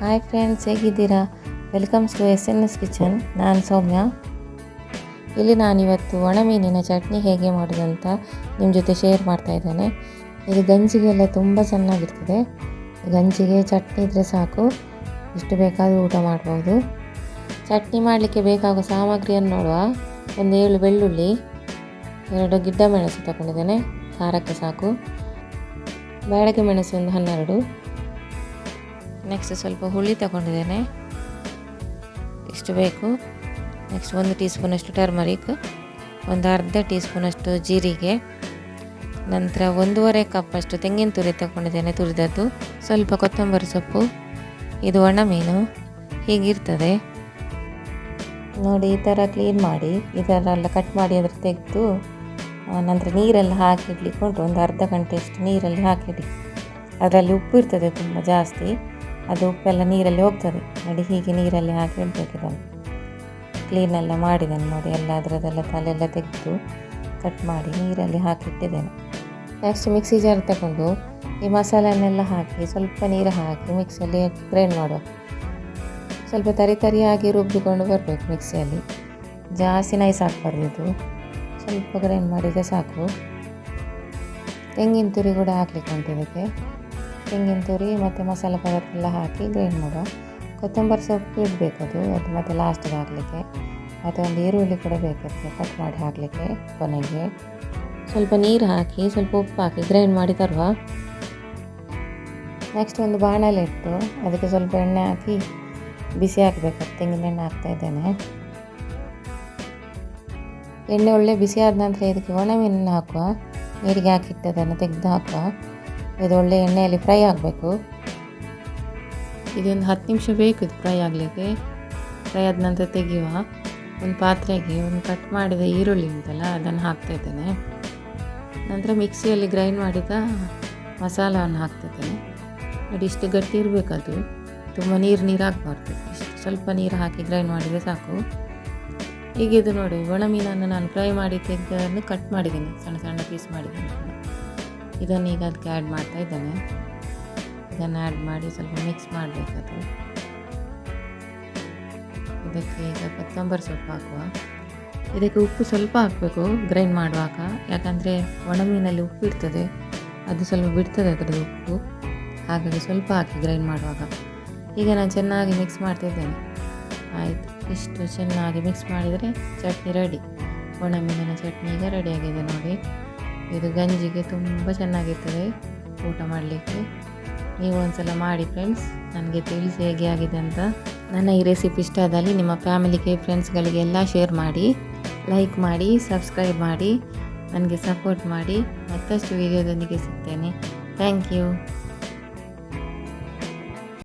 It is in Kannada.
ಹಾಯ್ ಫ್ರೆಂಡ್ಸ್, ಹೇಗಿದ್ದೀರಾ? Welcomes to SNS kitchen. ನಾನು ಸೌಮ್ಯ. ಇಲ್ಲಿ ನಾನಿವತ್ತು ಒಣಮೀನಿನ ಚಟ್ನಿ ಹೇಗೆ ಮಾಡೋದಂತ ನಿಮ್ಮ ಜೊತೆ ಶೇರ್ ಮಾಡ್ತಾ ಇದ್ದೇನೆ. ಇದು ಗಂಜಿಗೆಲ್ಲ ತುಂಬ ಚೆನ್ನಾಗಿರ್ತದೆ. ಗಂಜಿಗೆ ಚಟ್ನಿ ಇದ್ದರೆ ಸಾಕು, ಎಷ್ಟು ಬೇಕಾದರೂ ಊಟ ಮಾಡ್ಬೋದು. ಚಟ್ನಿ ಮಾಡಲಿಕ್ಕೆ ಬೇಕಾಗುವ ಸಾಮಗ್ರಿಯನ್ನು ನೋಡುವ. ಒಂದು 7 ಬೆಳ್ಳುಳ್ಳಿ, 2 ಗಿಡ್ಡ ಮೆಣಸು ತಗೊಂಡಿದ್ದೇನೆ, ಖಾರಕ್ಕೆ ಸಾಕು. ಬ್ಯಾಡಗೆ ಮೆಣಸು ಒಂದು 12. ನೆಕ್ಸ್ಟ್ ಸ್ವಲ್ಪ ಹುಳಿ ತಗೊಂಡಿದ್ದೇನೆ, ಇಷ್ಟು ಬೇಕು. ನೆಕ್ಸ್ಟ್ 1 ಟೀ ಸ್ಪೂನಷ್ಟು ಟರ್ಮರಿಕ್, ಒಂದು ಅರ್ಧ ಟೀ ಸ್ಪೂನಷ್ಟು ಜೀರಿಗೆ, ನಂತರ 1.5 ಕಪ್ಪಷ್ಟು ತೆಂಗಿನ ತುರಿ ತಗೊಂಡಿದ್ದೇನೆ, ತುರಿದದ್ದು. ಸ್ವಲ್ಪ ಕೊತ್ತಂಬರಿ ಸೊಪ್ಪು. ಇದು ಒಣ ಮೀನು ಹೀಗಿರ್ತದೆ ನೋಡಿ. ಈ ಥರ ಕ್ಲೀನ್ ಮಾಡಿ, ಈ ಥರ ಎಲ್ಲ ಕಟ್ ಮಾಡಿ ಅದರ ತೆಗೆದು ನಂತರ ನೀರೆಲ್ಲ ಹಾಕಿಡ್ಲಿಕ್ಕೆ ಉಂಟು. ಒಂದು ಅರ್ಧ ಗಂಟೆಯಷ್ಟು ನೀರಲ್ಲಿ ಹಾಕಿಡಿ. ಅದರಲ್ಲಿ ಉಪ್ಪು ಇರ್ತದೆ ತುಂಬ ಜಾಸ್ತಿ, ಅದು ಉಪ್ಪೆಲ್ಲ ನೀರಲ್ಲಿ ಹೋಗ್ತದೆ ನೋಡಿ. ಹೀಗೆ ನೀರಲ್ಲಿ ಹಾಕಿ ಇಡಬೇಕು. ಇದನ್ನು ಕ್ಲೀನೆಲ್ಲ ಮಾಡಿದ್ದೇನೆ ನೋಡಿ. ಎಲ್ಲ ಅದರದ್ದೆಲ್ಲ ತಲೆಲ್ಲ ತೆಗೆದು ಕಟ್ ಮಾಡಿ ನೀರಲ್ಲಿ ಹಾಕಿಟ್ಟಿದ್ದೇನೆ. ನೆಕ್ಸ್ಟ್ ಮಿಕ್ಸಿ ಜಾರ್ ತಗೊಂಡು ಈ ಮಸಾಲೆಯನ್ನೆಲ್ಲ ಹಾಕಿ ಸ್ವಲ್ಪ ನೀರು ಹಾಕಿ ಮಿಕ್ಸಿಯಲ್ಲಿ ಗ್ರೈಂಡ್ ಮಾಡುವ. ಸ್ವಲ್ಪ ತರಿಯಾಗಿ ರುಬ್ಬಿಕೊಂಡು ಬರಬೇಕು ಮಿಕ್ಸಿಯಲ್ಲಿ, ಜಾಸ್ತಿ ನೈಸ್ ಹಾಕಬಾರ್ದು. ಇದು ಸ್ವಲ್ಪ ಗ್ರೈಂಡ್ ಮಾಡಿದರೆ ಸಾಕು. ತೆಂಗಿನ ತುರಿ ಕೂಡ ಹಾಕ್ಲಿಕ್ಕೆ ಉಂಟು ಇದಕ್ಕೆ. ತೆಂಗಿನ ತುರಿ ಮತ್ತು ಮಸಾಲೆ ಪದಾರ್ಥ ಎಲ್ಲ ಹಾಕಿ ಗ್ರೈಂಡ್ ಮಾಡುವ. ಕೊತ್ತಂಬರಿ ಸೊಪ್ಪು ಇಡಬೇಕು, ಅದು ಮತ್ತು ಲಾಸ್ಟಿಗೆ ಹಾಕಲಿಕ್ಕೆ. ಮತ್ತು ಒಂದು ಈರುಳ್ಳಿ ಕೂಡ ಬೇಕಿರ್ತದೆ ಕಟ್ ಮಾಡಿ ಹಾಕಲಿಕ್ಕೆ ಕೊನೆಗೆ. ಸ್ವಲ್ಪ ನೀರು ಹಾಕಿ ಸ್ವಲ್ಪ ಉಪ್ಪು ಹಾಕಿ ಗ್ರೈಂಡ್ ಮಾಡಿ ತರುವ. ನೆಕ್ಸ್ಟ್ ಒಂದು ಬಾಣಲೆ ಇಟ್ಟು ಅದಕ್ಕೆ ಸ್ವಲ್ಪ ಎಣ್ಣೆ ಹಾಕಿ ಬಿಸಿ ಹಾಕಬೇಕು. ತೆಂಗಿನ ಎಣ್ಣೆ ಹಾಕ್ತಾ ಇದ್ದೇನೆ. ಎಣ್ಣೆ ಒಳ್ಳೆ ಬಿಸಿ ಆದ ನಂತರ ಇದಕ್ಕೆ ಒಣ ಮೀನನ್ನು ಹಾಕುವ. ನೀರಿಗೆ ಹಾಕಿಟ್ಟದನ್ನು ತೆಗೆದು ಹಾಕುವ. ಇದು ಒಳ್ಳೆ ಎಣ್ಣೆಯಲ್ಲಿ ಫ್ರೈ ಆಗಬೇಕು. ಇದೊಂದು 10 ನಿಮಿಷ ಬೇಕು ಇದು ಫ್ರೈ ಆಗಲಿಕ್ಕೆ. ಫ್ರೈ ಆದ ನಂತರ ತೆಗೆಯುವ. ಒಂದು ಪಾತ್ರೆಗೆ ಒಂದು ಕಟ್ ಮಾಡಿದ ಈರುಳ್ಳಿ ಉಂಟಲ್ಲ, ಅದನ್ನು ಹಾಕ್ತಾ ಇದ್ದೇನೆ. ನಂತರ ಮಿಕ್ಸಿಯಲ್ಲಿ ಗ್ರೈಂಡ್ ಮಾಡಿದ ಮಸಾಲವನ್ನು ಹಾಕ್ತಿದ್ದೇನೆ ನೋಡಿ. ಇಷ್ಟು ಗಟ್ಟಿ ಇರಬೇಕು, ಅದು ತುಂಬ ನೀರು ಹಾಕಬಾರ್ದು. ಇಷ್ಟು ಸ್ವಲ್ಪ ನೀರು ಹಾಕಿ ಗ್ರೈಂಡ್ ಮಾಡಿದರೆ ಸಾಕು. ಹೀಗಿದು ನೋಡಿ, ಒಣ ಮೀನನ್ನು ನಾನು ಫ್ರೈ ಮಾಡಿ ತೆಗೆದನ್ನು ಕಟ್ ಮಾಡಿದ್ದೇನೆ, ಸಣ್ಣ ಸಣ್ಣ ಪೀಸ್ ಮಾಡಿದ್ದೇನೆ. ಇದನ್ನು ಈಗ ಅದಕ್ಕೆ ಆ್ಯಡ್ ಮಾಡ್ತಾ ಇದ್ದೇನೆ. ಇದನ್ನು ಆ್ಯಡ್ ಮಾಡಿ ಸ್ವಲ್ಪ ಮಿಕ್ಸ್ ಮಾಡಬೇಕದು. ಇದಕ್ಕೆ ಈಗ ಕೊತ್ತಂಬರಿ ಸೊಪ್ಪು ಹಾಕುವ. ಇದಕ್ಕೆ ಉಪ್ಪು ಸ್ವಲ್ಪ ಹಾಕಬೇಕು ಗ್ರೈಂಡ್ ಮಾಡುವಾಗ, ಯಾಕಂದರೆ ಒಣ ಮೀನಲ್ಲಿ ಉಪ್ಪು ಇರ್ತದೆ, ಅದು ಸ್ವಲ್ಪ ಬಿಡ್ತದೆ ಅದರದ್ದು ಉಪ್ಪು. ಹಾಗಾಗಿ ಸ್ವಲ್ಪ ಹಾಕಿ ಗ್ರೈಂಡ್ ಮಾಡುವಾಗ. ಈಗ ನಾನು ಚೆನ್ನಾಗಿ ಮಿಕ್ಸ್ ಮಾಡ್ತಿದ್ದೇನೆ. ಆಯಿತು, ಇಷ್ಟು ಚೆನ್ನಾಗಿ ಮಿಕ್ಸ್ ಮಾಡಿದರೆ ಚಟ್ನಿ ರೆಡಿ. ಒಣ ಮೀನಿನ ಚಟ್ನಿ ಈಗ ರೆಡಿಯಾಗಿದೆ ನೋಡಿ. ಇದು ಗಂಜಿಗೆ ತುಂಬ ಚೆನ್ನಾಗಿರ್ತದೆ ಊಟ ಮಾಡಲಿಕ್ಕೆ. ನೀವು ಒಂದ್ಸಲ ಮಾಡಿ ಫ್ರೆಂಡ್ಸ್, ನನಗೆ ತಿಳಿಸಿ ಹೇಗೆ ಆಗಿದೆ ಅಂತ. ನನ್ನ ಈ ರೆಸಿಪಿ ಇಷ್ಟ ಆದಲ್ಲಿ ನಿಮ್ಮ ಫ್ಯಾಮಿಲಿಗೆ ಫ್ರೆಂಡ್ಸ್ಗಳಿಗೆಲ್ಲ ಶೇರ್ ಮಾಡಿ, ಲೈಕ್ ಮಾಡಿ, ಸಬ್ಸ್ಕ್ರೈಬ್ ಮಾಡಿ, ನನಗೆ ಸಪೋರ್ಟ್ ಮಾಡಿ. ಮತ್ತಷ್ಟು ವೀಡಿಯೋದೊಂದಿಗೆ ಸಿಗ್ತೇನೆ. Thank you.